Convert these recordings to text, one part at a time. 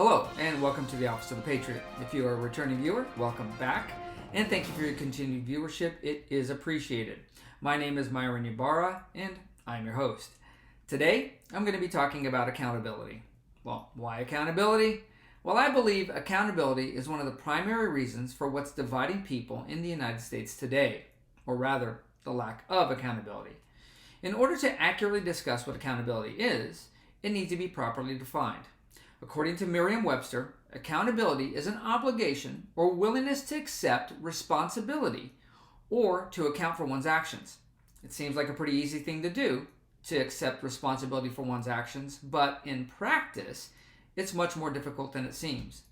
Hello, and welcome to the Office of the Patriot. If you are a returning viewer, welcome back, and thank you for your continued viewership. It is appreciated. My name is Myron Ybarra, and I'm your host. Today, I'm going to be talking about accountability. Well, why accountability? Well, I believe accountability is one of the primary reasons for what's dividing people in the United States today, or rather, the lack of accountability. In order to accurately discuss what accountability is, it needs to be properly defined. According to Merriam-Webster, accountability is an obligation or willingness to accept responsibility or to account for one's actions. It seems like a pretty easy thing to do, to accept responsibility for one's actions, but in practice, it's much more difficult than it seems.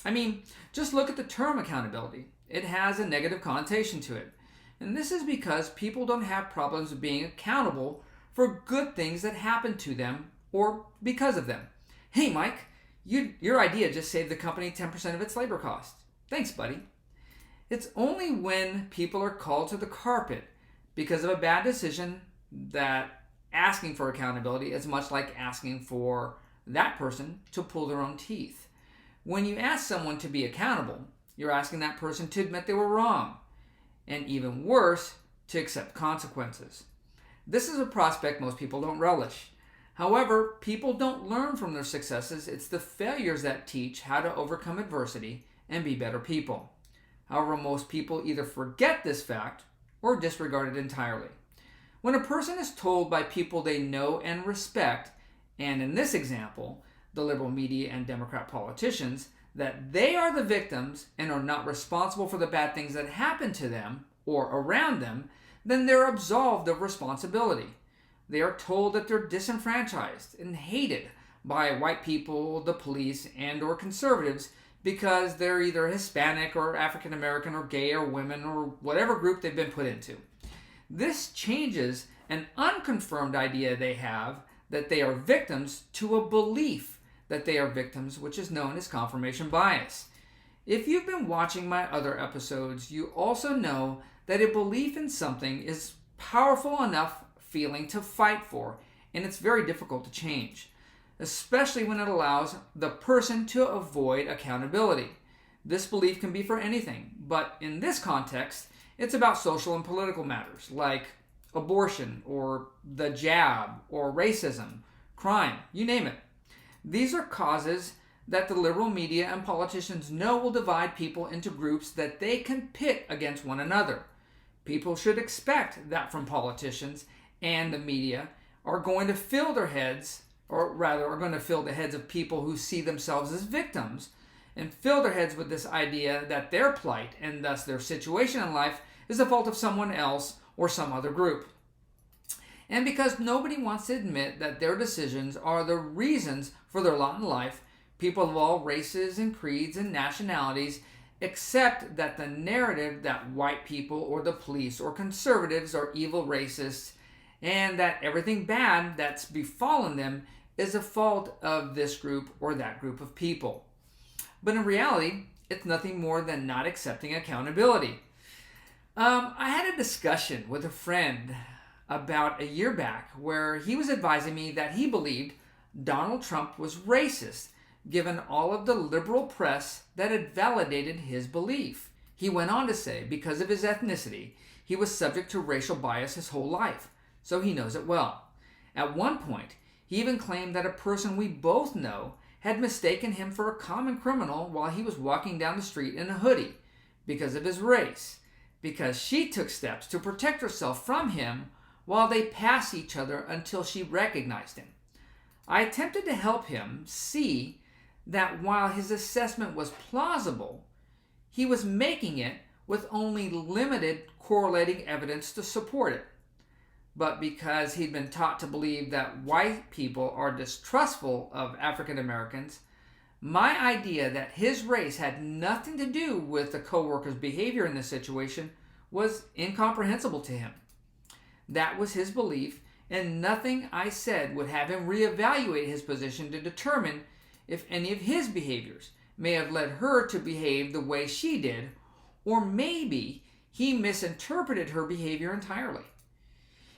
I mean, just look at the term accountability. It has a negative connotation to it. And this is because people don't have problems with being accountable for good things that happen to them or because of them. Hey, Mike, your idea just saved the company 10% of its labor costs. Thanks, buddy. It's only when people are called to the carpet because of a bad decision that asking for accountability is much like asking for that person to pull their own teeth. When you ask someone to be accountable, you're asking that person to admit they were wrong, and even worse, to accept consequences. This is a prospect most people don't relish. However, people don't learn from their successes. It's the failures that teach how to overcome adversity and be better people. However, most people either forget this fact or disregard it entirely. When a person is told by people they know and respect, and in this example, the liberal media and Democrat politicians, that they are the victims and are not responsible for the bad things that happen to them or around them, then they're absolved of responsibility. They are told that they're disenfranchised and hated by white people, the police, and or conservatives because they're either Hispanic or African American or gay or women or whatever group they've been put into. This changes an unconfirmed idea they have that they are victims to a belief that they are victims, which is known as confirmation bias. If you've been watching my other episodes, you also know that a belief in something is powerful enough feeling to fight for, and it's very difficult to change, especially when it allows the person to avoid accountability. This belief can be for anything, but in this context, it's about social and political matters like abortion or the jab or racism, crime, you name it. These are causes that the liberal media and politicians know will divide people into groups that they can pit against one another. People should expect that from politicians and the media are going to fill their heads, or rather are going to fill the heads of people who see themselves as victims, and fill their heads with this idea that their plight and thus their situation in life is the fault of someone else or some other group. And because nobody wants to admit that their decisions are the reasons for their lot in life, people of all races and creeds and nationalities accept that the narrative that white people or the police or conservatives are evil racists and that everything bad that's befallen them is a fault of this group or that group of people. But in reality, it's nothing more than not accepting accountability. I had a discussion with a friend about a year back where he was advising me that he believed Donald Trump was racist, given all of the liberal press that had validated his belief. He went on to say because of his ethnicity, he was subject to racial bias his whole life, so he knows it well. At one point, he even claimed that a person we both know had mistaken him for a common criminal while he was walking down the street in a hoodie because of his race, because she took steps to protect herself from him while they passed each other until she recognized him. I attempted to help him see that while his assessment was plausible, he was making it with only limited correlating evidence to support it. But because he'd been taught to believe that white people are distrustful of African Americans, my idea that his race had nothing to do with the co-worker's behavior in this situation was incomprehensible to him. That was his belief, and nothing I said would have him reevaluate his position to determine if any of his behaviors may have led her to behave the way she did, or maybe he misinterpreted her behavior entirely.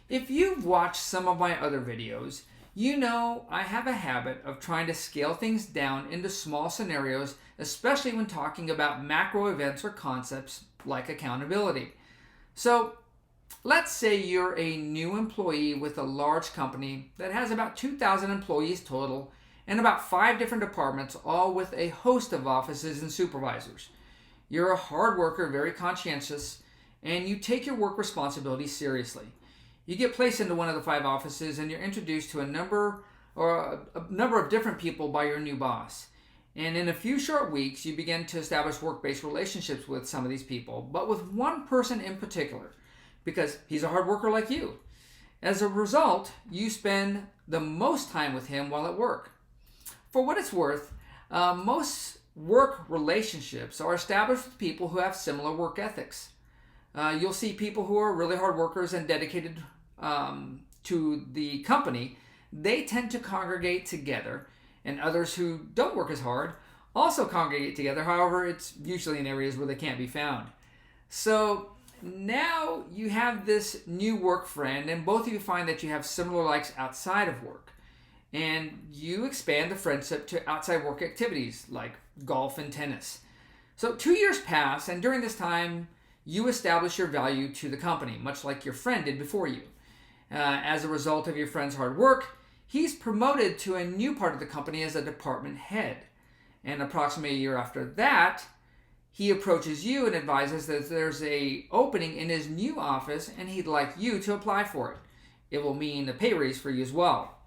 If you've watched some of my other videos, You know, I have a habit of trying to scale things down into small scenarios, especially when talking about macro events or concepts like accountability. So, let's say you're a new employee with a large company that has about 2,000 employees total and about 5 different departments, all with a host of offices and supervisors. You're a hard worker, very conscientious, and you take your work responsibilities seriously. You get placed into one of the 5 offices and you're introduced to a number of different people by your new boss. And in a few short weeks, you begin to establish work-based relationships with some of these people, but with one person in particular, because he's a hard worker like you. As a result, you spend the most time with him while at work. For what it's worth, most work relationships are established with people who have similar work ethics. You'll see people who are really hard workers and dedicated to the company. They tend to congregate together, and others who don't work as hard also congregate together. However, it's usually in areas where they can't be found. So now you have this new work friend, and both of you find that you have similar likes outside of work. And you expand the friendship to outside work activities like golf and tennis. So 2 years pass, and during this time, you establish your value to the company, much like your friend did before you. As a result of your friend's hard work, he's promoted to a new part of the company as a department head. And approximately a year after that, he approaches you and advises that there's an opening in his new office and he'd like you to apply for it. It will mean a pay raise for you as well.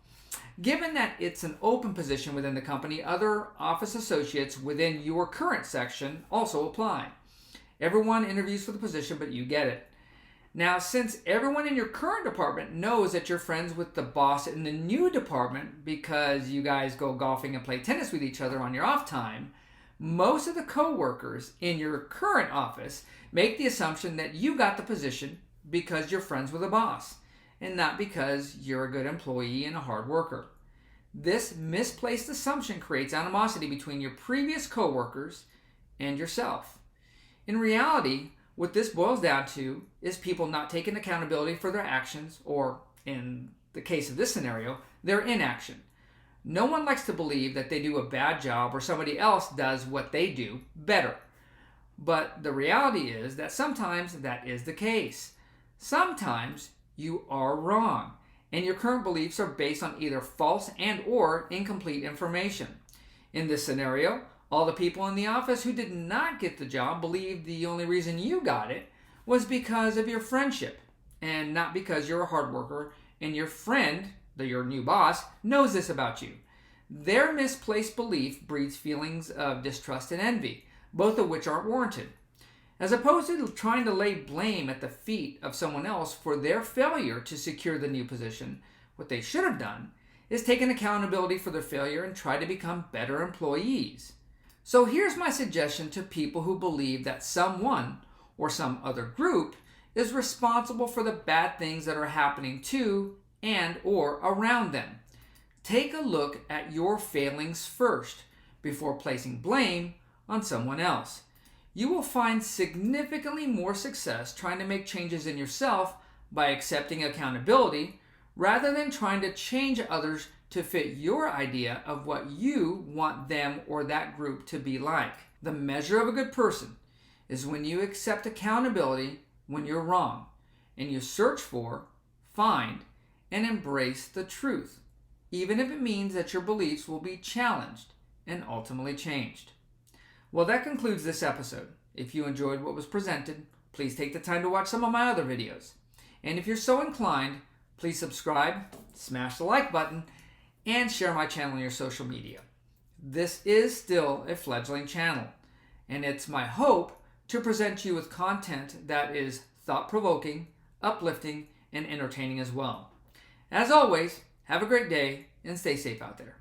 Given that it's an open position within the company, other office associates within your current section also apply. Everyone interviews for the position, but you get it. Now, since everyone in your current department knows that you're friends with the boss in the new department because you guys go golfing and play tennis with each other on your off time, most of the co-workers in your current office make the assumption that you got the position because you're friends with the boss and not because you're a good employee and a hard worker. This misplaced assumption creates animosity between your previous co-workers and yourself. In reality, what this boils down to is people not taking accountability for their actions, or in the case of this scenario, their inaction. No one likes to believe that they do a bad job or somebody else does what they do better. But the reality is that sometimes that is the case. Sometimes you are wrong, and your current beliefs are based on either false and or incomplete information. In this scenario, all the people in the office who did not get the job believed the only reason you got it was because of your friendship and not because you're a hard worker and your friend, your new boss, knows this about you. Their misplaced belief breeds feelings of distrust and envy, both of which aren't warranted. As opposed to trying to lay blame at the feet of someone else for their failure to secure the new position, what they should have done is taken accountability for their failure and try to become better employees. So here's my suggestion to people who believe that someone or some other group is responsible for the bad things that are happening to and or around them. Take a look at your failings first before placing blame on someone else. You will find significantly more success trying to make changes in yourself by accepting accountability rather than trying to change others to fit your idea of what you want them or that group to be like. The measure of a good person is when you accept accountability when you're wrong, and you search for, find, and embrace the truth, even if it means that your beliefs will be challenged and ultimately changed. Well, that concludes this episode. If you enjoyed what was presented, please take the time to watch some of my other videos. And if you're so inclined, please subscribe, smash the like button, and share my channel on your social media. This is still a fledgling channel, and it's my hope to present you with content that is thought-provoking, uplifting, and entertaining as well. As always, have a great day and stay safe out there.